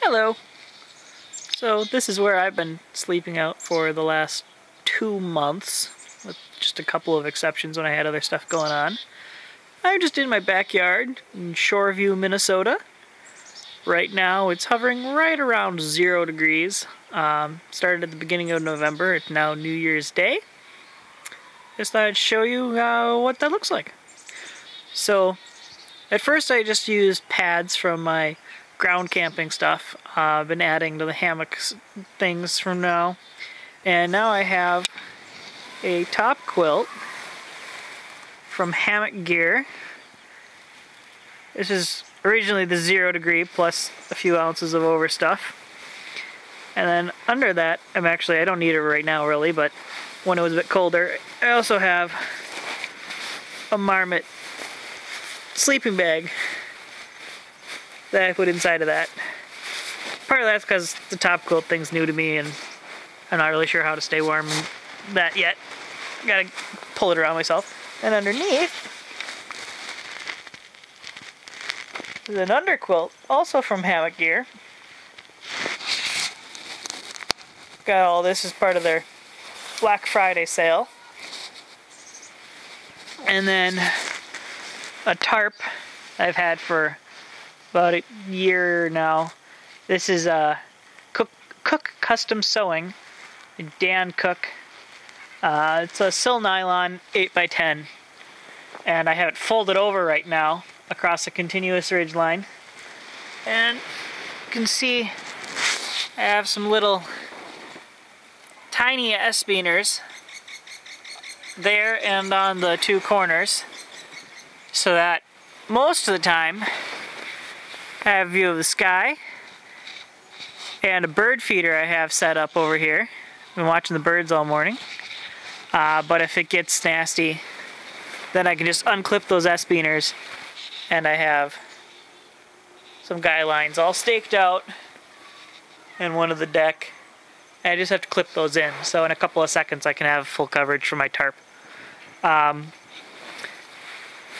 Hello. So this is where I've been sleeping out for the last 2 months, with just a couple of exceptions when I had other stuff going on. I'm just in my backyard in Shoreview, Minnesota. Right now it's hovering right around 0 degrees. Started at the beginning of November. It's now New Year's Day. Just thought I'd show you what that looks like. So at first I just used pads from my ground camping stuff. I've been adding to the hammock things from now. And now I have a top quilt from Hammock Gear. This is originally the 0 degree plus a few ounces of overstuff. And then under that, I don't need it right now really, but when it was a bit colder, I also have a Marmot sleeping bag that I put inside of that. Part of that's because the top quilt thing's new to me and I'm not really sure how to stay warm in that yet. Gotta pull it around myself. And underneath is an underquilt, also from Hammock Gear. Got all this as part of their Black Friday sale. And then a tarp I've had for about a year now. This is Cook Custom Sewing, Dan Cook. It's a sil nylon 8x10, and I have it folded over right now across a continuous ridge line. And you can see I have some little tiny S-beaners there and on the 2 corners, so that most of the time I have a view of the sky. And a bird feeder I have set up over here. I've been watching the birds all morning. But if it gets nasty, then I can just unclip those S-beaners and I have some guy lines all staked out in one of the deck. And I just have to clip those in. So in a couple of seconds I can have full coverage for my tarp.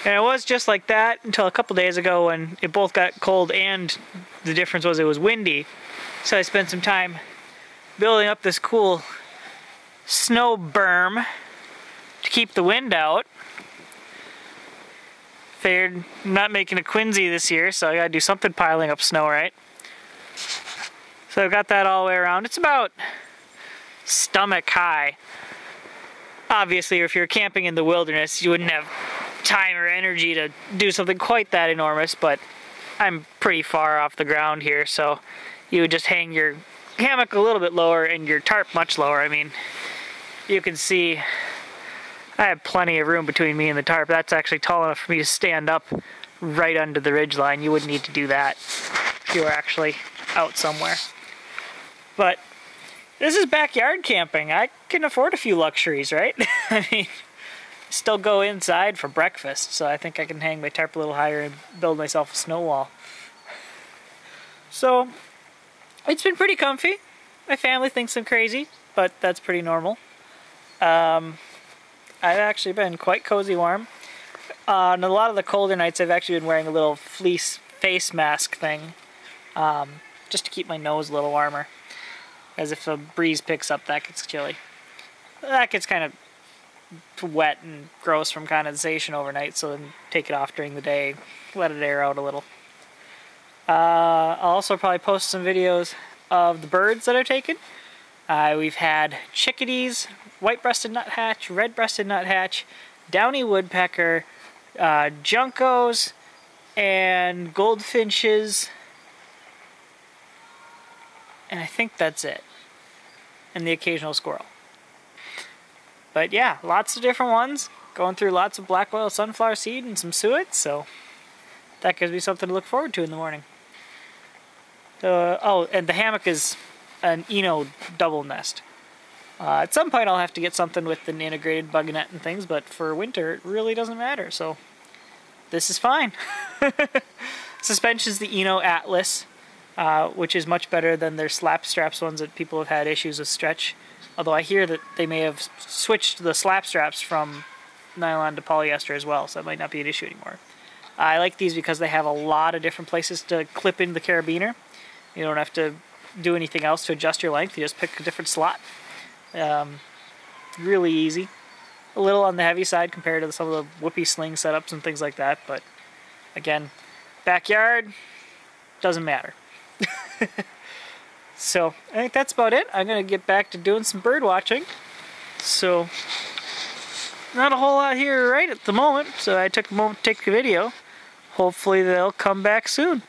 And it was just like that until a couple days ago when it both got cold and the difference was it was windy. So I spent some time building up this cool snow berm to keep the wind out. Figured I'm not making a Quincy this year, so I gotta do something piling up snow, right? So I've got that all the way around. It's about stomach high. Obviously, if you're camping in the wilderness, you wouldn't have time or energy to do something quite that enormous, but I'm pretty far off the ground here, so you would just hang your hammock a little bit lower and your tarp much lower. I mean, you can see I have plenty of room between me and the tarp. That's actually tall enough for me to stand up right under the ridge line. You wouldn't need to do that if you were actually out somewhere. But this is backyard camping. I can afford a few luxuries, right? I mean, still go inside for breakfast, so I think I can hang my tarp a little higher and build myself a snow wall. So it's been pretty comfy. My family thinks I'm crazy, but that's pretty normal. I've actually been quite cozy warm. On a lot of the colder nights I've actually been wearing a little fleece face mask thing, just to keep my nose a little warmer. As if a breeze picks up, that gets chilly. That gets kind of wet and gross from condensation overnight, so then take it off during the day, let it air out a little. I'll also probably post some videos of the birds that I've taken. We've had chickadees, white-breasted nuthatch, red-breasted nuthatch, downy woodpecker, juncos, and goldfinches, and I think that's it, and the occasional squirrel. But yeah, lots of different ones. Going through lots of black oil sunflower seed and some suet, so that gives me something to look forward to in the morning. Oh, and the hammock is an Eno double nest. At some point I'll have to get something with an integrated bug net and things, but for winter it really doesn't matter, so this is fine. Suspension is the Eno Atlas, which is much better than their slap straps ones that people have had issues with stretch. Although I hear that they may have switched the slap straps from nylon to polyester as well, so that might not be an issue anymore. I like these because they have a lot of different places to clip in the carabiner. You don't have to do anything else to adjust your length. You just pick a different slot. Really easy. A little on the heavy side compared to some of the whoopee sling setups and things like that, but again, backyard, doesn't matter. So I think that's about it. I'm going to get back to doing some bird watching. So not a whole lot here right at the moment, so I took a moment to take the video. Hopefully they'll come back soon.